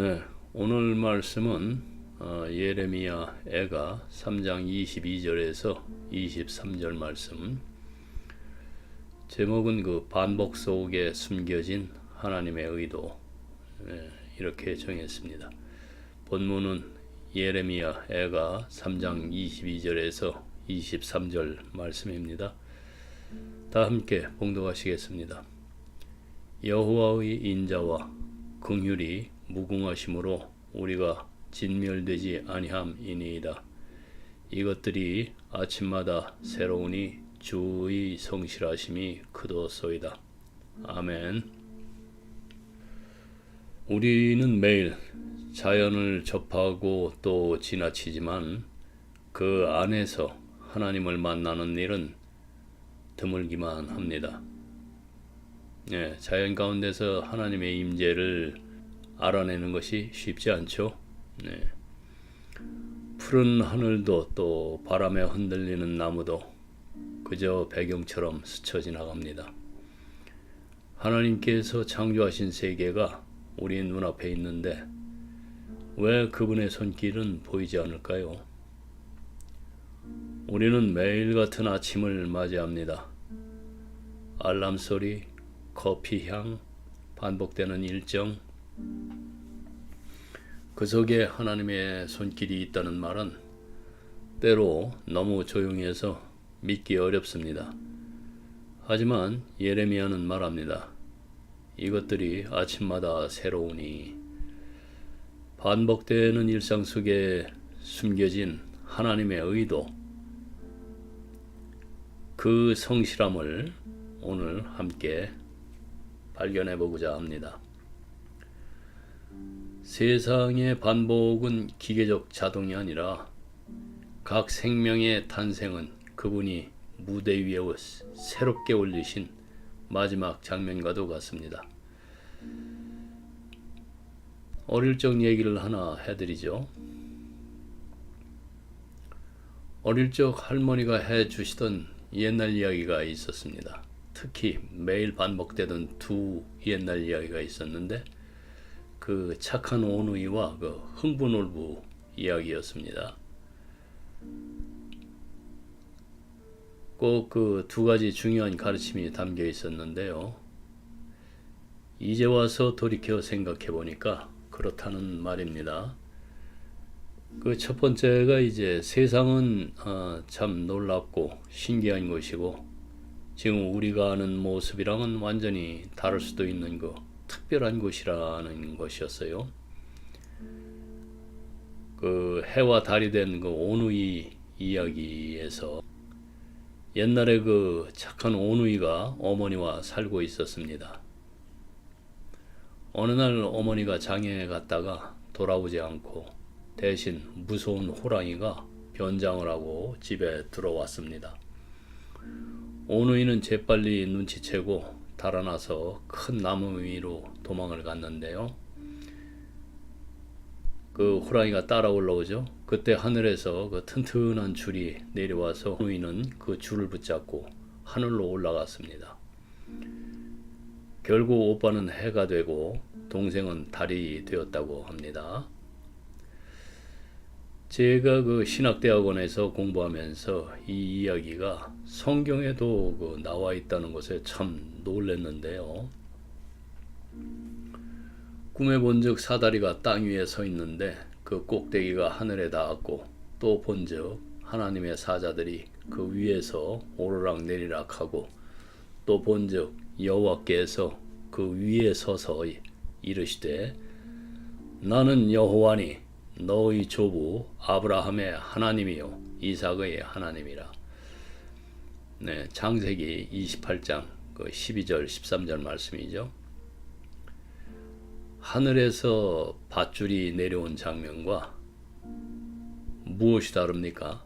네, 오늘 말씀은 예레미야 애가 3장 22절에서 23절 말씀. 제목은 그 반복 속에 숨겨진 하나님의 의도, 이렇게 정했습니다. 본문은 예레미야 애가 3장 22절에서 23절 말씀입니다. 다 함께 봉독하시겠습니다. 여호와의 인자와 긍휼이 무궁하심으로 우리가 진멸되지 아니함이니이다. 이것들이 아침마다 새로우니 주의 성실하심이 크도소이다. 아멘. 우리는 매일 자연을 접하고 또 지나치지만 그 안에서 하나님을 만나는 일은 드물기만 합니다. 자연 가운데서 하나님의 임재를 알아내는 것이 쉽지 않죠. 푸른 하늘도 또 바람에 흔들리는 나무도 그저 배경처럼 스쳐 지나갑니다. 하나님께서 창조하신 세계가 우리 눈앞에 있는데 왜 그분의 손길은 보이지 않을까요? 우리는 매일 같은 아침을 맞이합니다. 알람 소리, 커피 향, 반복되는 일정, 그 속에 하나님의 손길이 있다는 말은 때로 너무 조용해서 믿기 어렵습니다. 하지만 예레미야는 말합니다. 이것들이 아침마다 새로우니, 반복되는 일상 속에 숨겨진 하나님의 의도, 그 성실함을 오늘 함께 발견해 보고자 합니다. 세상의 반복은 기계적 자동이 아니라 각 생명의 탄생은 그분이 무대 위에 새롭게 올리신 마지막 장면과도 같습니다. 어릴 적 얘기를 하나 해드리죠. 어릴 적 할머니가 해주시던 옛날 이야기가 있었습니다. 특히 매일 반복되던 두 옛날 이야기가 있었는데 그 착한 오누이와 그 흥부놀부 이야기였습니다. 꼭 그 두 가지 중요한 가르침이 담겨 있었는데요. 이제 와서 돌이켜 생각해 보니까 그렇다는 말입니다. 그 첫 번째가 이제 세상은 참 놀랍고 신기한 것이고 지금 우리가 아는 모습이랑은 완전히 다를 수도 있는 거 특별한 것이라는 것이었어요. 그 해와 달이 된 그 오누이 이야기에서 옛날에 그 착한 오누이가 어머니와 살고 있었습니다. 어느 날 어머니가 장에 갔다가 돌아오지 않고 대신 무서운 호랑이가 변장을 하고 집에 들어왔습니다. 오누이는 재빨리 눈치채고 달아나서 큰 나무 위로 도망을 갔는데요. 그 호랑이가 따라 올라오죠. 그때 하늘에서 그 튼튼한 줄이 내려와서 오누이는 그 줄을 붙잡고 하늘로 올라갔습니다. 결국 오빠는 해가 되고 동생은 달이 되었다고 합니다. 제가 그 신학대학원에서 공부하면서 이 이야기가 성경에도 그 나와 있다는 것에 참 놀랐는데요. 꿈에 본즉 사다리가 땅 위에 서 있는데 그 꼭대기가 하늘에 닿았고 또 본즉 하나님의 사자들이 그 위에서 오르락 내리락 하고 또 본즉 여호와께서 그 위에 서서 이르시되 나는 여호와니 너의 조부 아브라함의 하나님이요 이삭의 하나님이라. 창세기 28장 12절 13절 말씀이죠. 하늘에서 밧줄이 내려온 장면과 무엇이 다릅니까?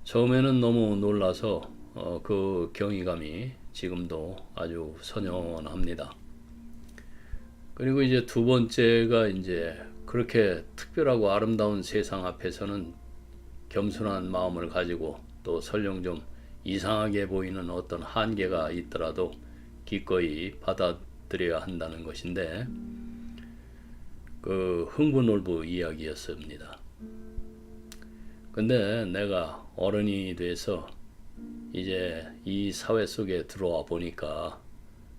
처음에는 너무 놀라서 그 경이감이 지금도 아주 선연합니다. 그리고 이제 두 번째가 이제 그렇게 특별하고 아름다운 세상 앞에서는 겸손한 마음을 가지고 또 설령 좀 이상하게 보이는 어떤 한계가 있더라도 기꺼이 받아들여야 한다는 것인데 그 흥부놀부 이야기였습니다. 근데 내가 어른이 돼서 이제 이 사회 속에 들어와 보니까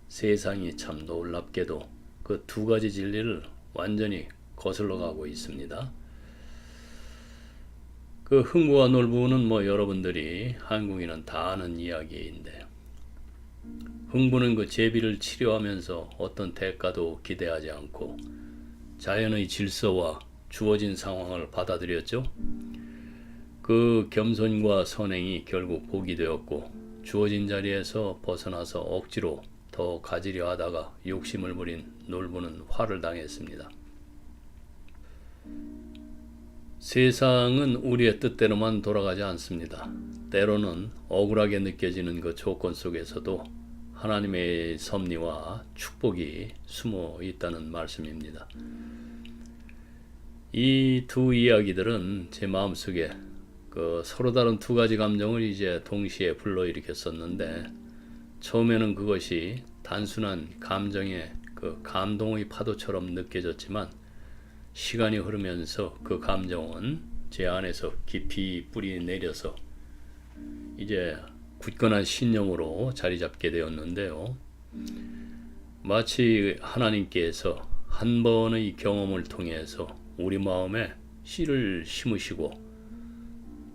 세상이 참 놀랍게도 그 두 가지 진리를 완전히 거슬러 가고 있습니다. 그 흥부와 놀부는 뭐 여러분들이 한국인은 다 아는 이야기인데, 흥부는 그 제비를 치료하면서 어떤 대가도 기대하지 않고 자연의 질서와 주어진 상황을 받아들였죠. 그 겸손과 선행이 결국 복이 되었고, 주어진 자리에서 벗어나서 억지로 더 가지려 하다가 욕심을 부린 놀부는 화를 당했습니다. 세상은 우리의 뜻대로만 돌아가지 않습니다. 때로는 억울하게 느껴지는 그 조건 속에서도 하나님의 섭리와 축복이 숨어 있다는 말씀입니다. 이 두 이야기들은 제 마음속에 그 서로 다른 두 가지 감정을 이제 동시에 불러일으켰었는데, 처음에는 그것이 단순한 감정의 그 감동의 파도처럼 느껴졌지만, 시간이 흐르면서 그 감정은 제 안에서 깊이 뿌리 내려서 이제 굳건한 신념으로 자리 잡게 되었는데요. 마치 하나님께서 한 번의 경험을 통해서 우리 마음에 씨를 심으시고,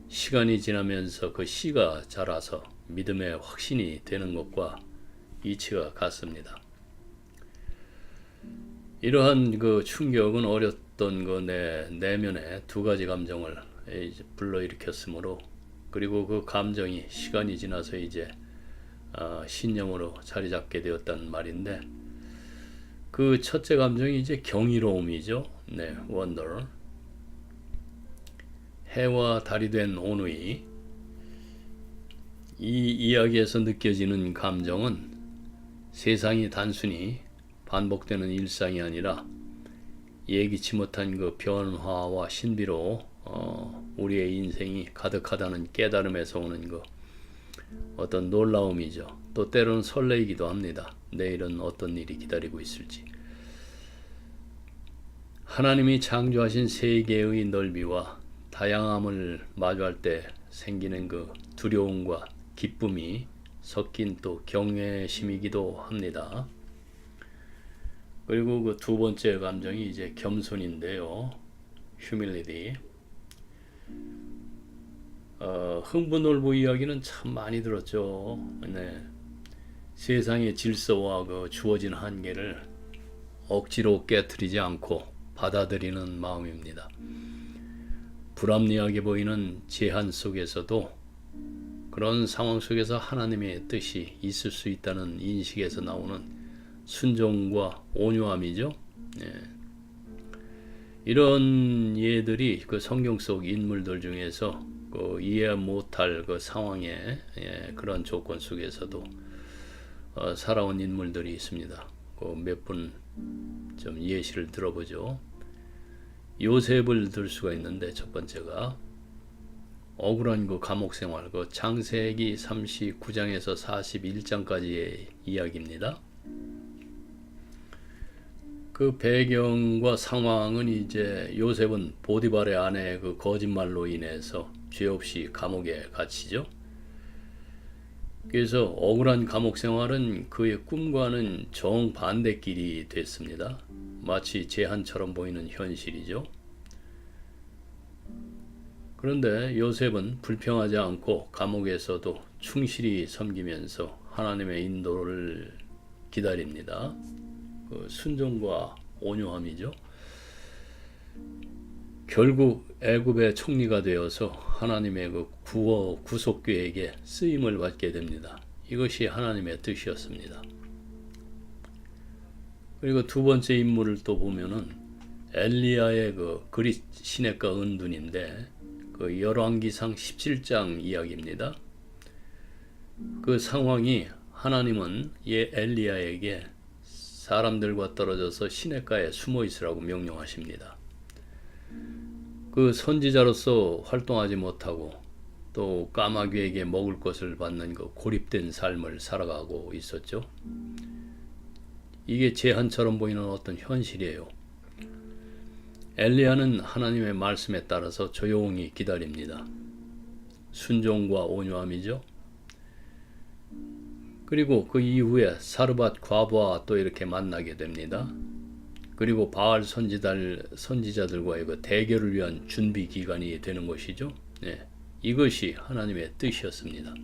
시간이 지나면서 그 씨가 자라서 믿음의 확신이 되는 것과 이치가 같습니다. 이러한 그 충격은 어렸던 그 내 내면에 두 가지 감정을 이제 불러일으켰으므로, 그리고 그 감정이 시간이 지나서 이제 신념으로 자리 잡게 되었단 말인데, 그 첫째 감정이 이제 경이로움이죠. 네, wonder. 해와 달이 된 오누이. 이 이야기에서 느껴지는 감정은 세상이 단순히 반복되는 일상이 아니라 예기치 못한 그 변화와 신비로 우리의 인생이 가득하다는 깨달음에서 오는 그 어떤 놀라움이죠. 또 때로는 설레이기도 합니다. 내일은 어떤 일이 기다리고 있을지. 하나님이 창조하신 세계의 넓이와 다양함을 마주할 때 생기는 그 두려움과 기쁨이 섞인 또 경외심이기도 합니다. 그리고 그 두 번째 감정이 이제 겸손인데요. humility. 흥부놀부 이야기는 참 많이 들었죠. 네. 세상의 질서와 그 주어진 한계를 억지로 깨트리지 않고 받아들이는 마음입니다. 불합리하게 보이는 제한 속에서도 그런 상황 속에서 하나님의 뜻이 있을 수 있다는 인식에서 나오는 순종과 온유함이죠. 예. 이런 예들이 그 성경 속 인물들 중에서 그 이해 못할 그 상황의 그런 조건 속에서도 살아온 인물들이 있습니다. 그 몇 분 좀 예시를 들어보죠. 요셉을 들 수가 있는데, 첫 번째가 억울한 그 감옥 생활, 그 창세기 39장에서 41장까지의 이야기입니다. 그 배경과 상황은 이제 요셉은 보디발의 아내의 그 거짓말로 인해서 죄 없이 감옥에 갇히죠. 그래서 억울한 감옥 생활은 그의 꿈과는 정반대 길이 됐습니다. 마치 제한처럼 보이는 현실이죠. 그런데 요셉은 불평하지 않고 감옥에서도 충실히 섬기면서 하나님의 인도를 기다립니다. 그 순종과 온유함이죠. 결국 애굽의 총리가 되어서 하나님의 그 구속 계획에 쓰임을 받게 됩니다. 이것이 하나님의 뜻이었습니다. 그리고 두 번째 인물을 또 보면은 엘리야의 그 그릿 시냇가 은둔인데, 그 열왕기상 17장 이야기입니다. 그 상황이 하나님은 엘리야에게 사람들과 떨어져서 시냇가에 숨어 있으라고 명령하십니다. 그 선지자로서 활동하지 못하고 또 까마귀에게 먹을 것을 받는 그 고립된 삶을 살아가고 있었죠. 이게 제한처럼 보이는 어떤 현실이에요. 엘리야는 하나님의 말씀에 따라서 조용히 기다립니다. 순종과 온유함이죠. 그리고 그 이후에 사르밧 과부와 또 이렇게 만나게 됩니다. 그리고 바알 선지자들과의 그 대결을 위한 준비 기간이 되는 것이죠. 네, 이것이 하나님의 뜻이었습니다.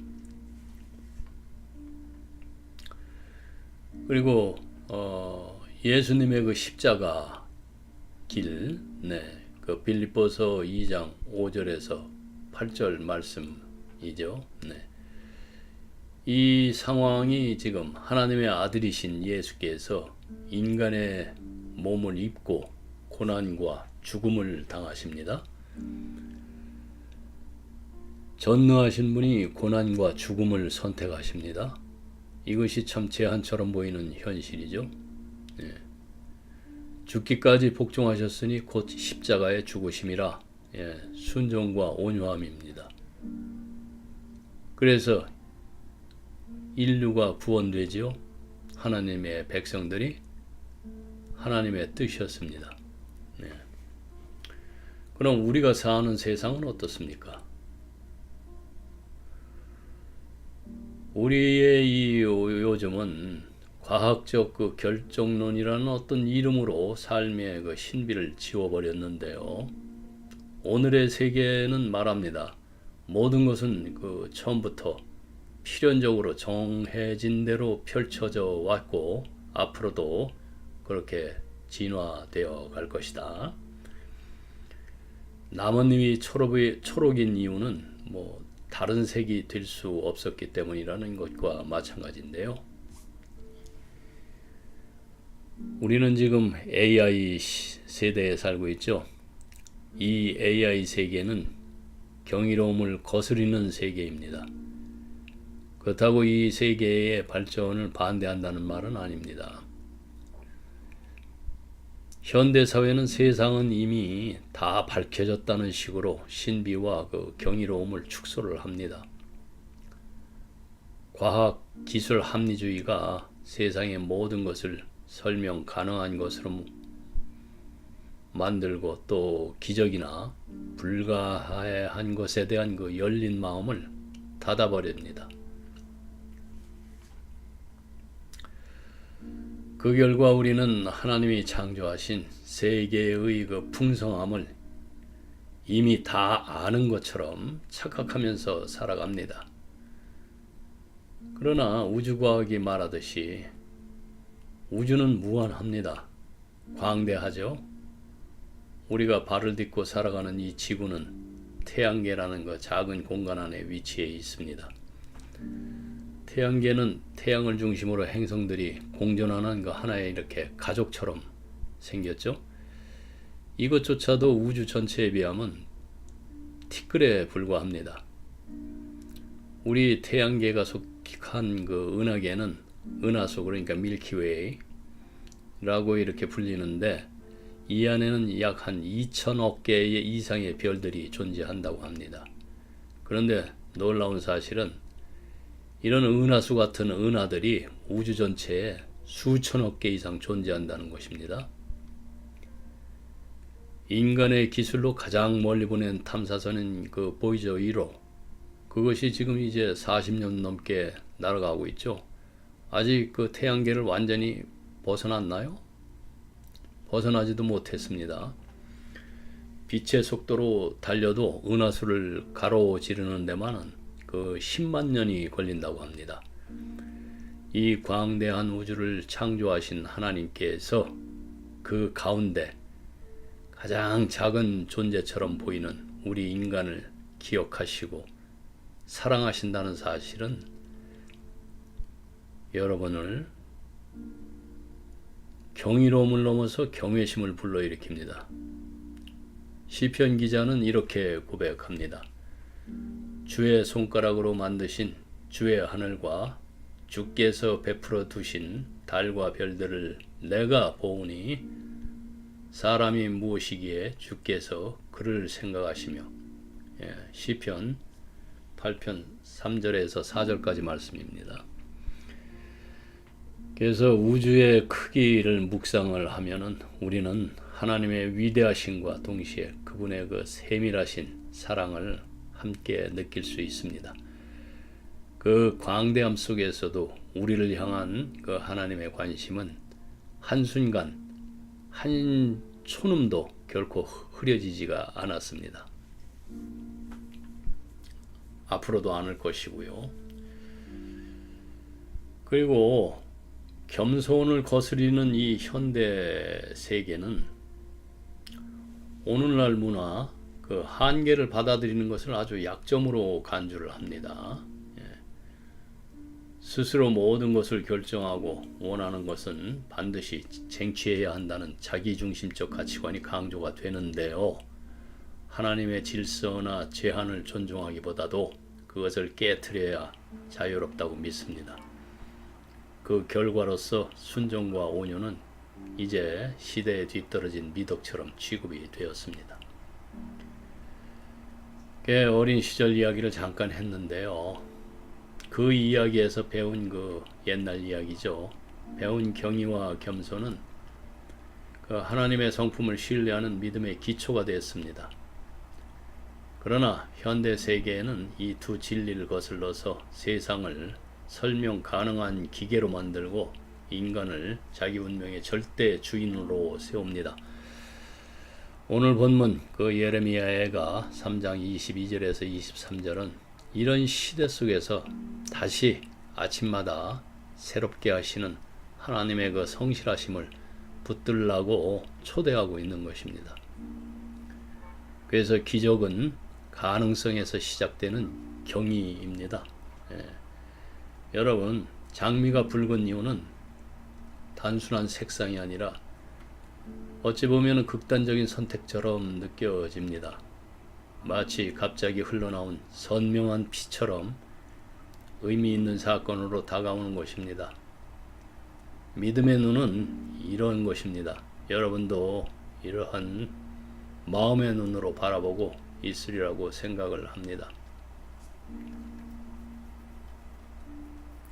그리고 예수님의 그 십자가 길, 그 빌립보서 2장 5절에서 8절 말씀이죠. 이 상황이 지금 하나님의 아들이신 예수께서 인간의 몸을 입고 고난과 죽음을 당하십니다. 전능하신 분이 고난과 죽음을 선택하십니다. 이것이 참 제한처럼 보이는 현실이죠. 죽기까지 복종하셨으니 곧 십자가에 죽으심이라. 순종과 온유함입니다. 그래서 인류가 구원되지요. 하나님의 백성들이 하나님의 뜻이었습니다. 그럼 우리가 사는 세상은 어떻습니까? 우리의 이 요즘은 과학적 그 결정론이라는 어떤 이름으로 삶의 그 신비를 지워버렸는데요. 오늘의 세계는 말합니다. 모든 것은 그 처음부터 필연적으로 정해진 대로 펼쳐져 왔고 앞으로도 그렇게 진화되어 갈 것이다. 나뭇잎이 초록인 이유는 다른 색이 될 수 없었기 때문이라는 것과 마찬가지인데요. 우리는 지금 AI 세대에 살고 있죠. 이 AI 세계는 경이로움을 거스르는 세계입니다. 그렇다고 이 세계의 발전을 반대한다는 말은 아닙니다. 현대사회는 세상은 이미 다 밝혀졌다는 식으로 신비와 그 경이로움을 축소를 합니다. 과학, 기술 합리주의가 세상의 모든 것을 설명 가능한 것으로 만들고 또 기적이나 불가한 것에 대한 그 열린 마음을 닫아버립니다. 그 결과 우리는 하나님이 창조하신 세계의 그 풍성함을 이미 다 아는 것처럼 착각하면서 살아갑니다. 그러나 우주과학이 말하듯이 우주는 무한합니다. 광대하죠. 우리가 발을 딛고 살아가는 이 지구는 태양계라는 그 작은 공간 안에 위치해 있습니다. 태양계는 태양을 중심으로 행성들이 공존하는 그 하나의 이렇게 가족처럼 생겼죠. 이것조차도 우주 전체에 비하면 티끌에 불과합니다. 우리 태양계가 속한 그 은하계는 은하수, 그러니까 밀키웨이라고 이렇게 불리는데 이 안에는 약 한 2천억 개의 이상의 별들이 존재한다고 합니다. 그런데 놀라운 사실은 이런 은하수 같은 은하들이 우주 전체에 수천억 개 이상 존재한다는 것입니다. 인간의 기술로 가장 멀리 보낸 탐사선은 그 보이저 1호, 그것이 지금 이제 40년 넘게 날아가고 있죠. 아직 그 태양계를 완전히 벗어났나요? 벗어나지도 못했습니다. 빛의 속도로 달려도 은하수를 가로지르는 데만은 그 10만 년이 걸린다고 합니다. 이 광대한 우주를 창조하신 하나님께서 그 가운데 가장 작은 존재처럼 보이는 우리 인간을 기억하시고 사랑하신다는 사실은 여러분을 경이로움을 넘어서 경외심을 불러일으킵니다. 시편 기자는 이렇게 고백합니다. 주의 손가락으로 만드신 주의 하늘과 주께서 베풀어 두신 달과 별들을 내가 보오니 사람이 무엇이기에 주께서 그를 생각하시며. 시편 8편 3절에서 4절까지 말씀입니다. 그래서 우주의 크기를 묵상을 하면은 우리는 하나님의 위대하심과 동시에 그분의 그 세밀하신 사랑을 함께 느낄 수 있습니다. 그 광대함 속에서도 우리를 향한 그 하나님의 관심은 한순간 한 초음도 결코 흐려지지가 않았습니다. 앞으로도 않을 것이고요. 그리고 겸손을 거스리는 이 현대 세계는 오늘날 문화, 그 한계를 받아들이는 것을 아주 약점으로 간주를 합니다. 스스로 모든 것을 결정하고 원하는 것은 반드시 쟁취해야 한다는 자기중심적 가치관이 강조가 되는데요. 하나님의 질서나 제한을 존중하기보다도 그것을 깨트려야 자유롭다고 믿습니다. 그 결과로서 순종과 온유는 이제 시대에 뒤떨어진 미덕처럼 취급이 되었습니다. 어린 시절 이야기를 잠깐 했는데요. 그 이야기에서 배운 그 옛날 이야기죠. 배운 경의와 겸손은 그 하나님의 성품을 신뢰하는 믿음의 기초가 되었습니다. 그러나 현대 세계에는 이 두 진리를 거슬러서 세상을 설명 가능한 기계로 만들고 인간을 자기 운명의 절대 주인으로 세웁니다. 오늘 본문 그 예레미야가 3장 22절에서 23절은 이런 시대 속에서 다시 아침마다 새롭게 하시는 하나님의 그 성실하심을 붙들라고 초대하고 있는 것입니다. 그래서 기적은 가능성에서 시작되는 경의입니다. 여러분, 장미가 붉은 이유는 단순한 색상이 아니라 어찌 보면 극단적인 선택처럼 느껴집니다. 마치 갑자기 흘러나온 선명한 피처럼 의미 있는 사건으로 다가오는 것입니다. 믿음의 눈은 이런 것입니다. 여러분도 이러한 마음의 눈으로 바라보고 있으리라고 생각을 합니다.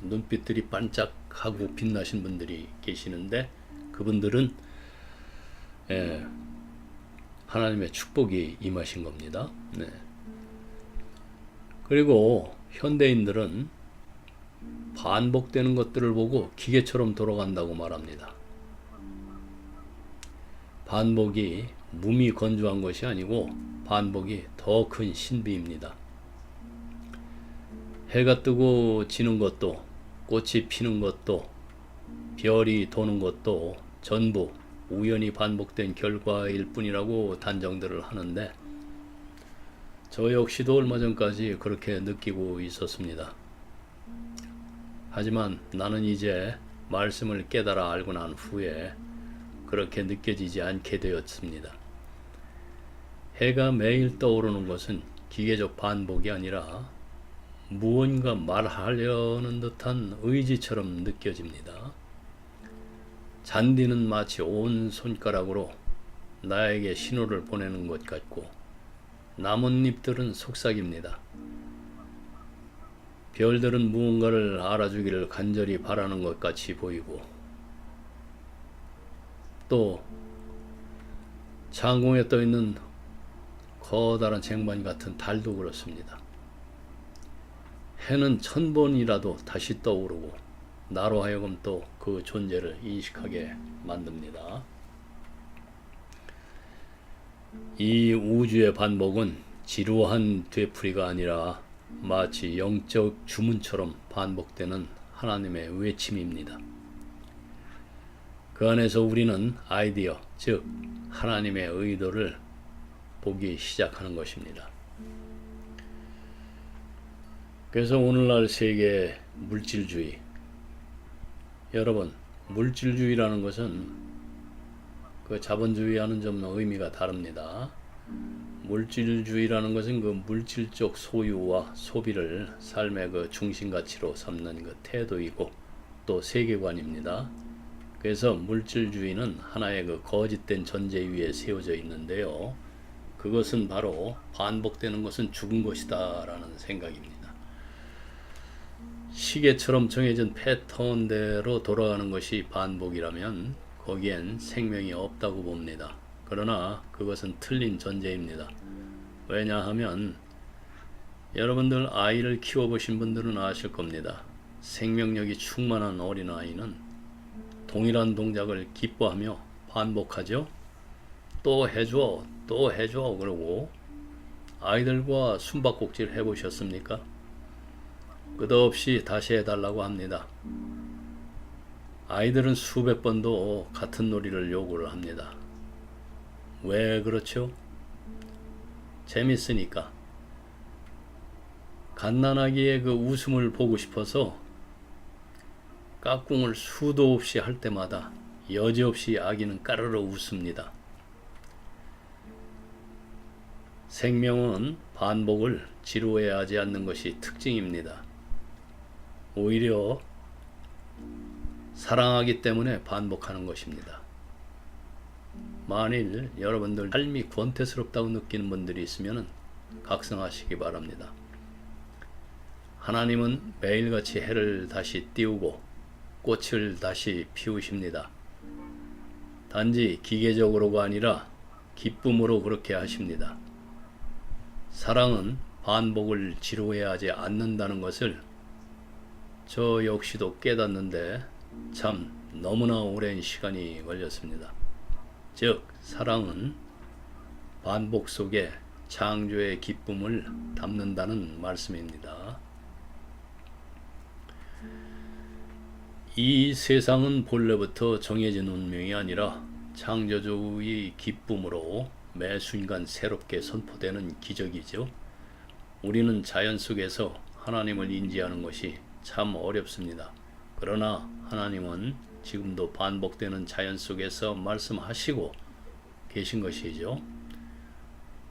눈빛들이 반짝하고 빛나신 분들이 계시는데 그분들은 하나님의 축복이 임하신 겁니다. 그리고 현대인들은 반복되는 것들을 보고 기계처럼 돌아간다고 말합니다. 반복이 몸이 건조한 것이 아니고 반복이 더 큰 신비입니다. 해가 뜨고 지는 것도 꽃이 피는 것도 별이 도는 것도 전부 우연히 반복된 결과일 뿐이라고 단정들을 하는데 저 역시도 얼마 전까지 그렇게 느끼고 있었습니다. 하지만 나는 이제 말씀을 깨달아 알고 난 후에 그렇게 느껴지지 않게 되었습니다. 해가 매일 떠오르는 것은 기계적 반복이 아니라 무언가 말하려는 듯한 의지처럼 느껴집니다. 잔디는 마치 온 손가락으로 나에게 신호를 보내는 것 같고 나뭇잎들은 속삭입니다. 별들은 무언가를 알아주기를 간절히 바라는 것 같이 보이고 또 창공에 떠있는 커다란 쟁반 같은 달도 그렇습니다. 해는 1000번이라도 다시 떠오르고 나로 하여금 또 그 존재를 인식하게 만듭니다. 이 우주의 반복은 지루한 되풀이가 아니라 마치 영적 주문처럼 반복되는 하나님의 외침입니다. 그 안에서 우리는 아이디어, 즉 하나님의 의도를 보기 시작하는 것입니다. 그래서 오늘날 세계의 물질주의, 여러분, 물질주의라는 것은 그 자본주의와는 좀 의미가 다릅니다. 물질주의라는 것은 그 물질적 소유와 소비를 삶의 그 중심 가치로 삼는 그 태도이고 또 세계관입니다. 그래서 물질주의는 하나의 그 거짓된 전제 위에 세워져 있는데요. 그것은 바로 반복되는 것은 죽은 것이다 라는 생각입니다. 시계처럼 정해진 패턴대로 돌아가는 것이 반복이라면 거기엔 생명이 없다고 봅니다. 그러나 그것은 틀린 전제입니다. 왜냐하면 여러분들 아이를 키워보신 분들은 아실 겁니다. 생명력이 충만한 어린아이는 동일한 동작을 기뻐하며 반복하죠. 또 해줘, 또 해줘 그러고 아이들과 숨바꼭질 해보셨습니까? 끝없이 다시 해달라고 합니다. 아이들은 수백 번도 같은 놀이를 요구를 합니다. 왜 그렇죠? 재밌으니까. 갓난아기의 그 웃음을 보고 싶어서 깍꿍을 수도 없이 할 때마다 여지없이 아기는 까르르 웃습니다. 생명은 반복을 지루해하지 않는 것이 특징입니다. 오히려 사랑하기 때문에 반복하는 것입니다. 만일 여러분들 삶이 권태스럽다고 느끼는 분들이 있으면 각성하시기 바랍니다. 하나님은 매일같이 해를 다시 띄우고 꽃을 다시 피우십니다. 단지 기계적으로가 아니라 기쁨으로 그렇게 하십니다. 사랑은 반복을 지루해하지 않는다는 것을 저 역시도 깨닫는데 참 너무나 오랜 시간이 걸렸습니다. 즉 사랑은 반복 속에 창조의 기쁨을 담는다는 말씀입니다. 이 세상은 본래부터 정해진 운명이 아니라 창조주의 기쁨으로 매 순간 새롭게 선포되는 기적이죠. 우리는 자연 속에서 하나님을 인지하는 것이 참 어렵습니다. 그러나 하나님은 지금도 반복되는 자연 속에서 말씀하시고 계신 것이죠.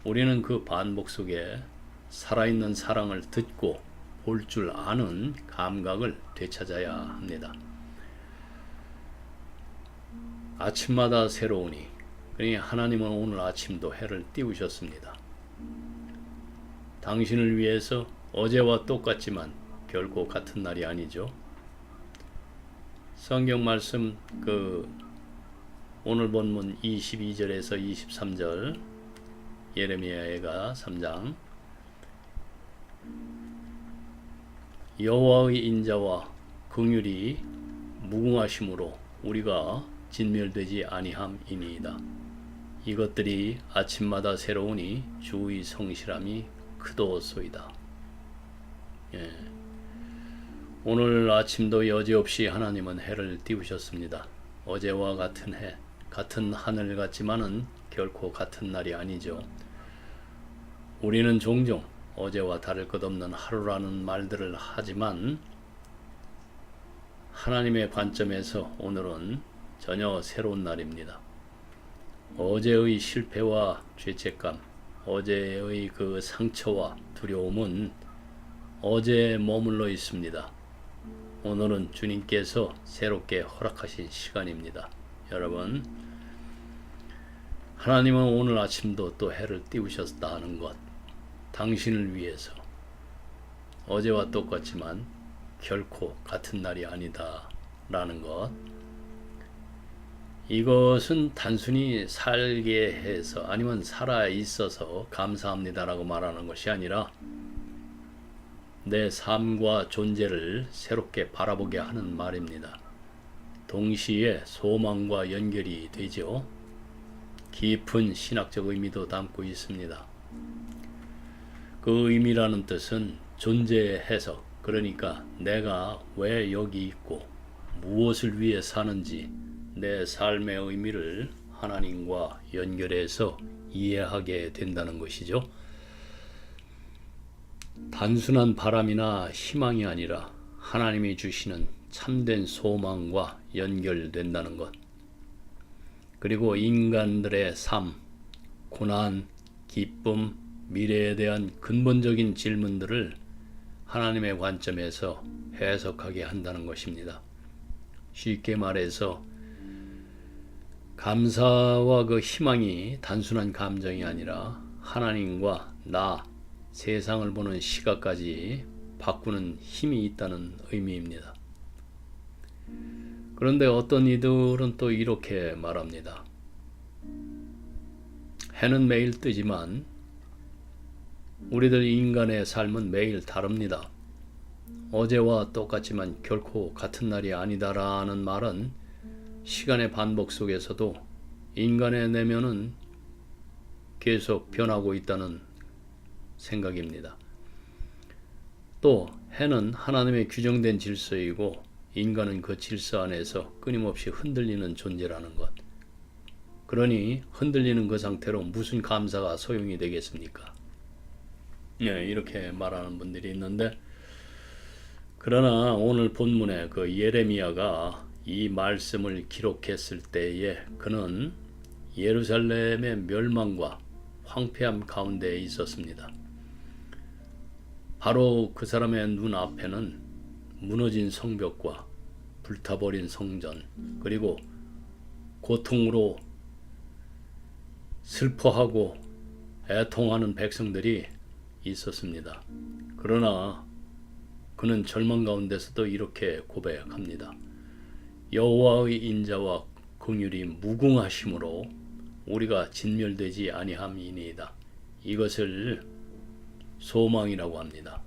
우리는 그 반복 속에 살아있는 사랑을 듣고 볼 줄 아는 감각을 되찾아야 합니다. 아침마다 새로우니, 그러니 하나님은 오늘 아침도 해를 띄우셨습니다. 당신을 위해서 어제와 똑같지만 결코 같은 날이 아니죠. 성경 말씀 오늘 본문 22절에서 23절 예레미야가 3장 여호와의 인자와 긍휼이 무궁하심으로 우리가 진멸되지 아니함이니이다. 이것들이 아침마다 새로우니 주의 성실함이 크도소이다. 오늘 아침도 여지없이 하나님은 해를 띄우셨습니다. 어제와 같은 해, 같은 하늘 같지만은 결코 같은 날이 아니죠. 우리는 종종 어제와 다를 것 없는 하루라는 말들을 하지만 하나님의 관점에서 오늘은 전혀 새로운 날입니다. 어제의 실패와 죄책감, 어제의 그 상처와 두려움은 어제에 머물러 있습니다. 오늘은 주님께서 새롭게 허락하신 시간입니다. 여러분, 하나님은 오늘 아침도 또 해를 띄우셨다는 것, 당신을 위해서 어제와 똑같지만 결코 같은 날이 아니다 라는 것, 이것은 단순히 살게 해서 아니면 살아 있어서 감사합니다라고 말하는 것이 아니라 내 삶과 존재를 새롭게 바라보게 하는 말입니다. 동시에 소망과 연결이 되죠. 깊은 신학적 의미도 담고 있습니다. 그 의미라는 뜻은 존재의 해석, 그러니까 내가 왜 여기 있고 무엇을 위해 사는지 내 삶의 의미를 하나님과 연결해서 이해하게 된다는 것이죠. 단순한 바람이나 희망이 아니라 하나님이 주시는 참된 소망과 연결된다는 것. 그리고 인간들의 삶, 고난, 기쁨, 미래에 대한 근본적인 질문들을 하나님의 관점에서 해석하게 한다는 것입니다. 쉽게 말해서 감사와 그 희망이 단순한 감정이 아니라 하나님과 나, 세상을 보는 시각까지 바꾸는 힘이 있다는 의미입니다. 그런데 어떤 이들은 또 이렇게 말합니다. 해는 매일 뜨지만 우리들 인간의 삶은 매일 다릅니다. 어제와 똑같지만 결코 같은 날이 아니다라는 말은 시간의 반복 속에서도 인간의 내면은 계속 변하고 있다는 생각입니다. 또 해는 하나님의 규정된 질서이고 인간은 그 질서 안에서 끊임없이 흔들리는 존재라는 것. 그러니 흔들리는 그 상태로 무슨 감사가 소용이 되겠습니까? 네, 이렇게 말하는 분들이 있는데, 그러나 오늘 본문에 그 예레미야가 이 말씀을 기록했을 때에 그는 예루살렘의 멸망과 황폐함 가운데 있었습니다. 바로 그 사람의 눈앞에는 무너진 성벽과 불타버린 성전, 그리고 고통으로 슬퍼하고 애통하는 백성들이 있었습니다. 그러나 그는 절망 가운데서도 이렇게 고백합니다. 여호와의 인자와 긍휼이 무궁하심으로 우리가 진멸되지 아니함이니이다. 이것을 소망이라고 합니다.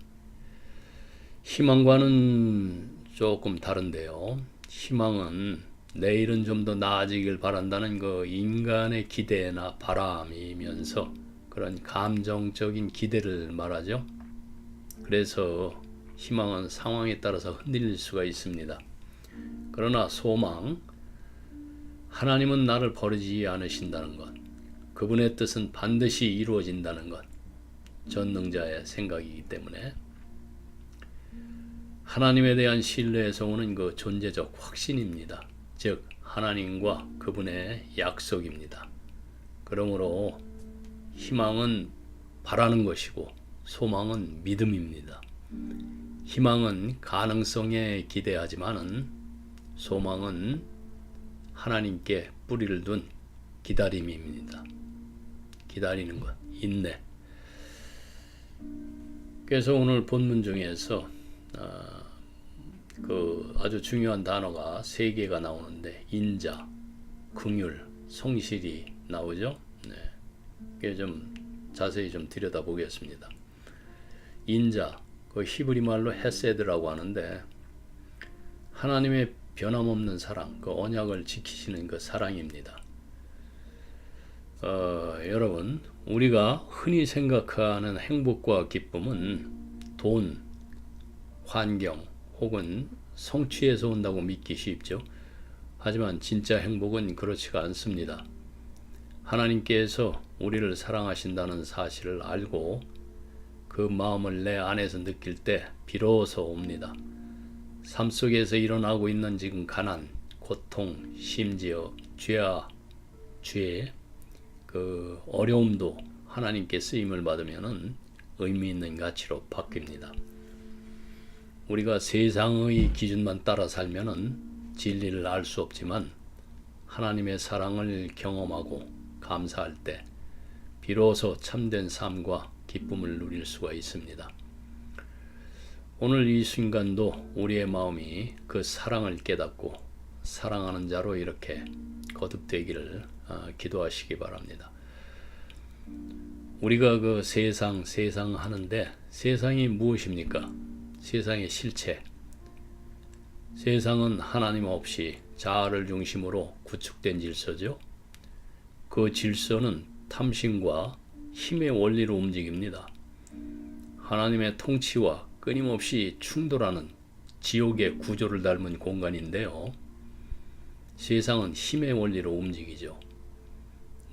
희망과는 조금 다른데요. 희망은 내일은 좀 더 나아지길 바란다는 그 인간의 기대나 바람이면서 그런 감정적인 기대를 말하죠. 그래서 희망은 상황에 따라서 흔들릴 수가 있습니다. 그러나 소망, 하나님은 나를 버리지 않으신다는 것, 그분의 뜻은 반드시 이루어진다는 것, 전능자의 생각이기 때문에 하나님에 대한 신뢰에서 오는 그 존재적 확신입니다. 즉 하나님과 그분의 약속입니다. 그러므로 희망은 바라는 것이고 소망은 믿음입니다. 희망은 가능성에 기대하지만은 소망은 하나님께 뿌리를 둔 기다림입니다. 기다리는 것, 인내. 그래서 오늘 본문 중에서 그 아주 중요한 단어가 3개가 나오는데 인자, 긍휼, 성실이 나오죠. 네. 그게 좀 자세히 좀 들여다보겠습니다. 인자, 그 히브리 말로 헤세드라고 하는데 하나님의 변함없는 사랑, 그 언약을 지키시는 그 사랑입니다. 여러분, 우리가 흔히 생각하는 행복과 기쁨은 돈, 환경 혹은 성취에서 온다고 믿기 쉽죠. 하지만 진짜 행복은 그렇지가 않습니다. 하나님께서 우리를 사랑하신다는 사실을 알고 그 마음을 내 안에서 느낄 때 비로소 옵니다. 삶 속에서 일어나고 있는 지금 가난, 고통, 심지어 죄, 그 어려움도 하나님께 쓰임을 받으면은 의미 있는 가치로 바뀝니다. 우리가 세상의 기준만 따라 살면은 진리를 알 수 없지만 하나님의 사랑을 경험하고 감사할 때 비로소 참된 삶과 기쁨을 누릴 수가 있습니다. 오늘 이 순간도 우리의 마음이 그 사랑을 깨닫고 사랑하는 자로 이렇게 거듭되기를 기도하시기 바랍니다. 우리가 그 세상 하는데 세상이 무엇입니까? 세상의 실체. 세상은 하나님 없이 자아를 중심으로 구축된 질서죠. 그 질서는 탐심과 힘의 원리로 움직입니다. 하나님의 통치와 끊임없이 충돌하는 지옥의 구조를 닮은 공간인데요. 세상은 힘의 원리로 움직이죠.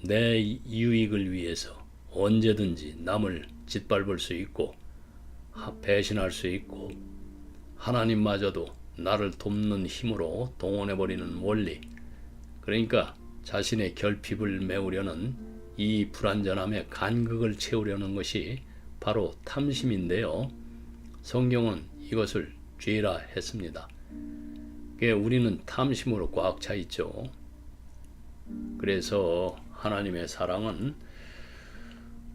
내 유익을 위해서 언제든지 남을 짓밟을 수 있고 배신할 수 있고 하나님마저도 나를 돕는 힘으로 동원해버리는 원리. 그러니까 자신의 결핍을 메우려는 이 불완전함의 간극을 채우려는 것이 바로 탐심인데요. 성경은 이것을 죄라 했습니다. 우리는 탐심으로 꽉 차 있죠. 그래서 하나님의 사랑은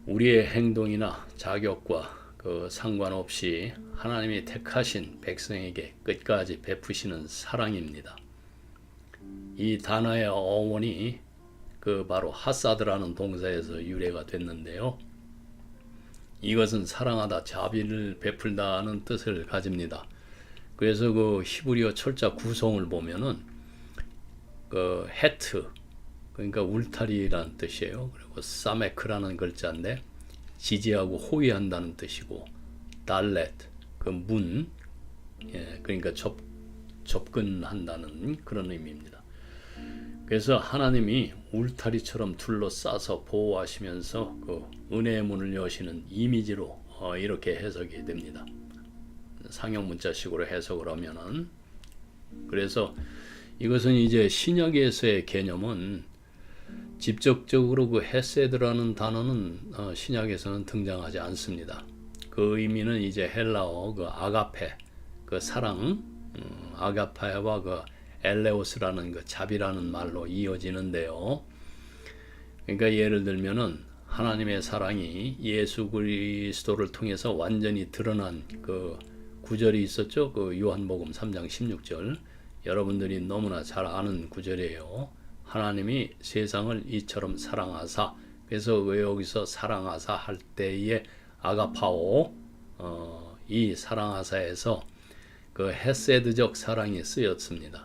우리의 행동이나 자격과 그 상관없이 하나님이 택하신 백성에게 끝까지 베푸시는 사랑입니다. 이 단어의 어원이 그 바로 하사드라는 동사에서 유래가 됐는데요. 이것은 사랑하다, 자비를 베풀다는 뜻을 가집니다. 그래서 그 히브리어 철자 구성을 보면은 그 헤트, 그러니까 울타리라는 뜻이에요. 그리고 사메크라는 글자인데 지지하고 호위한다는 뜻이고, 달렛, 그 문, 그러니까 접근한다는 그런 의미입니다. 그래서 하나님이 울타리처럼 둘러싸서 보호하시면서 그 은혜의 문을 여시는 이미지로 이렇게 해석이 됩니다. 상형 문자식으로 해석을 하면은, 그래서 이것은 이제 신약에서의 개념은 직접적으로 그 헤세드라는 단어는 신약에서는 등장하지 않습니다. 그 의미는 이제 헬라어 그 아가페, 그 사랑, 아가페와 그 엘레오스라는 그 자비라는 말로 이어지는데요. 그러니까 예를 들면은 하나님의 사랑이 예수 그리스도를 통해서 완전히 드러난 그 구절이 있었죠. 그 요한복음 3장 16절. 여러분들이 너무나 잘 아는 구절이에요. 하나님이 세상을 이처럼 사랑하사, 그래서 왜 여기서 사랑하사 할 때에 아가파오, 이 사랑하사에서 그 헤세드적 사랑이 쓰였습니다.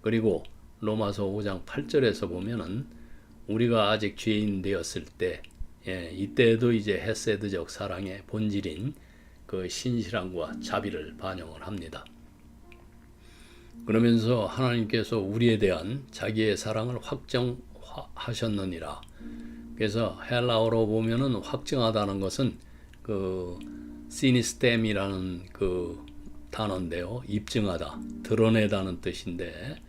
그리고 로마서 5장 8절에서 보면은 우리가 아직 죄인 되었을 때, 이때도 이제 헤세드적 사랑의 본질인 그 신실함과 자비를 반영을 합니다. 그러면서 하나님께서 우리에 대한 자기의 사랑을 확정하셨느니라. 그래서 헬라어로 보면은 확정하다는 것은 그 시니스템이라는 그 단어인데요. 입증하다, 드러내다는 뜻인데,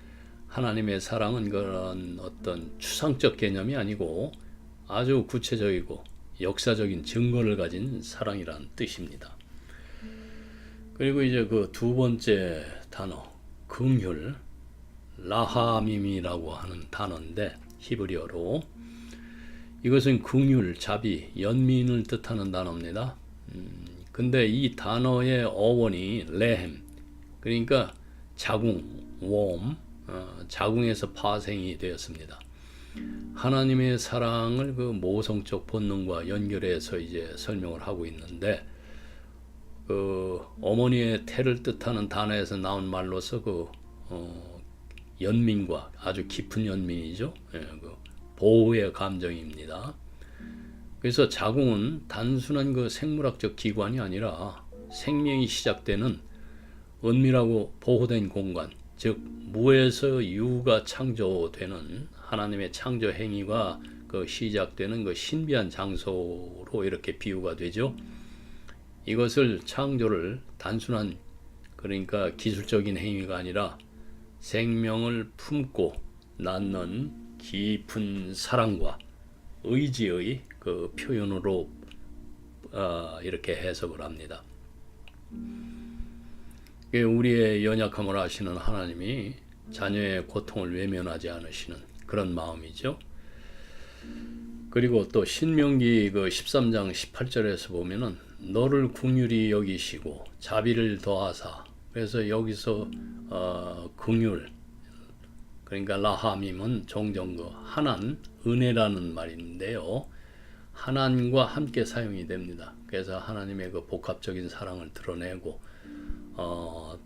하나님의 사랑은 그런 어떤 추상적 개념이 아니고 아주 구체적이고 역사적인 증거를 가진 사랑이라는 뜻입니다. 그리고 이제 그 두 번째 단어, 긍휼, 라하밈이라고 하는 단어인데 히브리어로 이것은 긍휼, 자비, 연민을 뜻하는 단어입니다. 근데 이 단어의 어원이 레헴, 그러니까 자궁, 웜, 자궁에서 파생이 되었습니다. 하나님의 사랑을 그 모성적 본능과 연결해서 이제 설명을 하고 있는데, 그 어머니의 태를 뜻하는 단어에서 나온 말로서 그 연민과 아주 깊은 연민이죠. 그 보호의 감정입니다. 그래서 자궁은 단순한 그 생물학적 기관이 아니라 생명이 시작되는 은밀하고 보호된 공간, 즉 무에서 유가 창조되는 하나님의 창조 행위가 그 시작되는 그 신비한 장소로 이렇게 비유가 되죠. 이것을 창조를 단순한, 그러니까 기술적인 행위가 아니라 생명을 품고 낳는 깊은 사랑과 의지의 그 표현으로 이렇게 해석을 합니다. 우리의 연약함을 아시는 하나님이 자녀의 고통을 외면하지 않으시는 그런 마음이죠. 그리고 또 신명기 그 13장 18절에서 보면은 너를 긍휼히 여기시고 자비를 더하사, 그래서 여기서 긍휼, 그러니까 라하밈은 종종 그 하난, 은혜라는 말인데요. 하난과 함께 사용이 됩니다. 그래서 하나님의 그 복합적인 사랑을 드러내고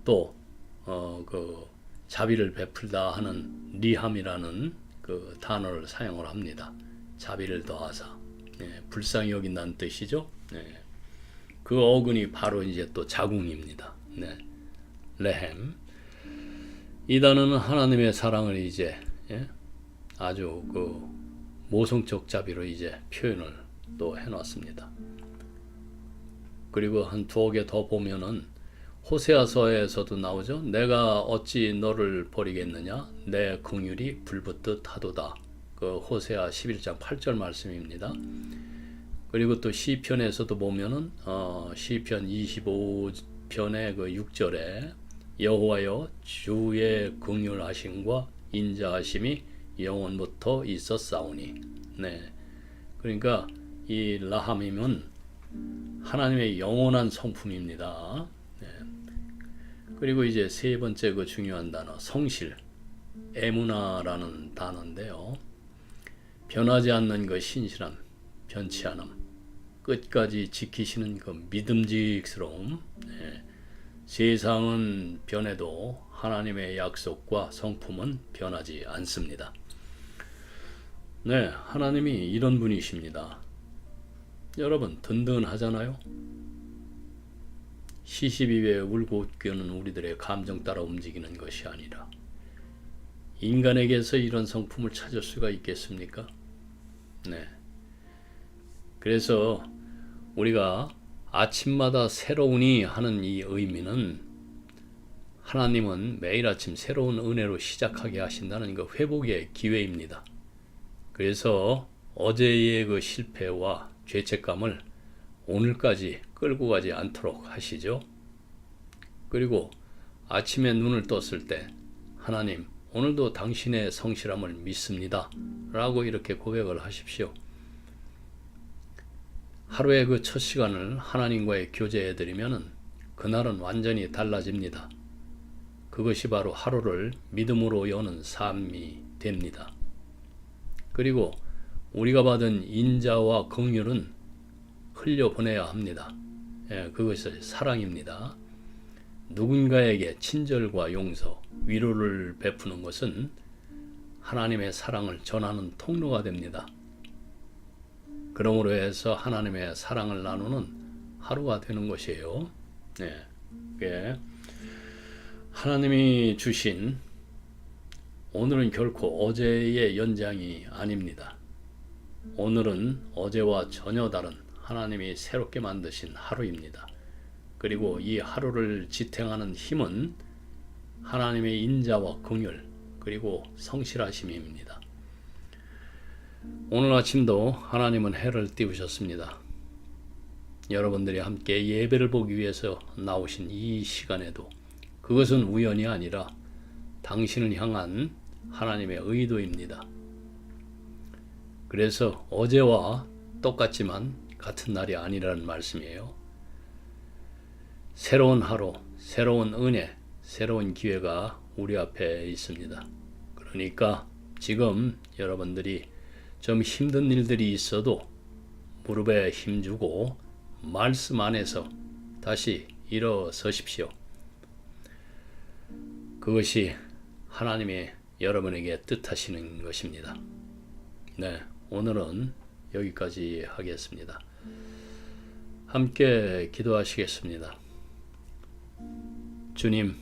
또 그 자비를 베풀다 하는 리함이라는 그 단어를 사용을 합니다. 자비를 더하사, 불쌍히 여긴다는 뜻이죠. 그 어근이 바로 이제 또 자궁입니다. 레헴. 이 단어는 하나님의 사랑을 이제 아주 그 모성적 자비로 이제 표현을 또 해놨습니다. 그리고 한 두어 개 더 보면은 호세아서에서도 나오죠. 내가 어찌 너를 버리겠느냐, 내 긍휼이 불붙듯 하도다. 그 호세아 11장 8절 말씀입니다. 그리고 또 시편에서도 보면은 시편 25편의 그 6절에 여호와여 주의 긍휼하심과 인자하심이 영원부터 있었사오니. 그러니까 이 라함임은 하나님의 영원한 성품입니다. 그리고 이제 세 번째 그 중요한 단어, 성실, 에무나라는 단어인데요. 변하지 않는 그 신실함, 변치 않음, 끝까지 지키시는 그 믿음직스러움. 세상은 변해도 하나님의 약속과 성품은 변하지 않습니다. 네, 하나님이 이런 분이십니다. 여러분 든든하잖아요. 시시비비에 울고 웃기는 우리들의 감정 따라 움직이는 것이 아니라 인간에게서 이런 성품을 찾을 수가 있겠습니까? 네. 그래서 우리가 아침마다 새로우니 하는 이 의미는 하나님은 매일 아침 새로운 은혜로 시작하게 하신다는 그 회복의 기회입니다. 그래서 어제의 그 실패와 죄책감을 오늘까지 끌고 가지 않도록 하시죠. 그리고 아침에 눈을 떴을 때 하나님, 오늘도 당신의 성실함을 믿습니다 라고 이렇게 고백을 하십시오. 하루의 그 첫 시간을 하나님과의 교제해 드리면은 그날은 완전히 달라집니다. 그것이 바로 하루를 믿음으로 여는 삶이 됩니다. 그리고 우리가 받은 인자와 긍휼은 흘려보내야 합니다. 그것이 사랑입니다. 누군가에게 친절과 용서, 위로를 베푸는 것은 하나님의 사랑을 전하는 통로가 됩니다. 그러므로 해서 하나님의 사랑을 나누는 하루가 되는 것이에요. 네. 하나님이 주신 오늘은 결코 어제의 연장이 아닙니다. 오늘은 어제와 전혀 다른 하나님이 새롭게 만드신 하루입니다. 그리고 이 하루를 지탱하는 힘은 하나님의 인자와 긍휼 그리고 성실하심입니다. 오늘 아침도 하나님은 해를 띄우셨습니다. 여러분들이 함께 예배를 보기 위해서 나오신 이 시간에도 그것은 우연이 아니라 당신을 향한 하나님의 의도입니다. 그래서 어제와 똑같지만 같은 날이 아니라는 말씀이에요. 새로운 하루, 새로운 은혜, 새로운 기회가 우리 앞에 있습니다. 그러니까 지금 여러분들이 좀 힘든 일들이 있어도 무릎에 힘주고 말씀 안에서 다시 일어서십시오. 그것이 하나님이 여러분에게 뜻하시는 것입니다. 네, 오늘은 여기까지 하겠습니다. 함께 기도하시겠습니다. 주님,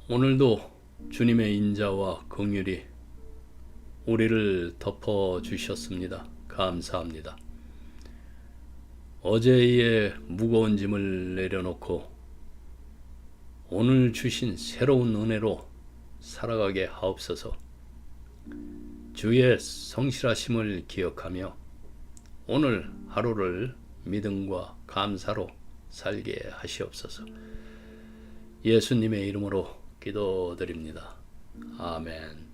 오늘도 주님의 인자와 긍휼이 우리를 덮어주셨습니다. 감사합니다. 어제의 무거운 짐을 내려놓고 오늘 주신 새로운 은혜로 살아가게 하옵소서. 주의 성실하심을 기억하며 오늘 하루를 믿음과 감사로 살게 하시옵소서. 예수님의 이름으로 기도드립니다. 아멘.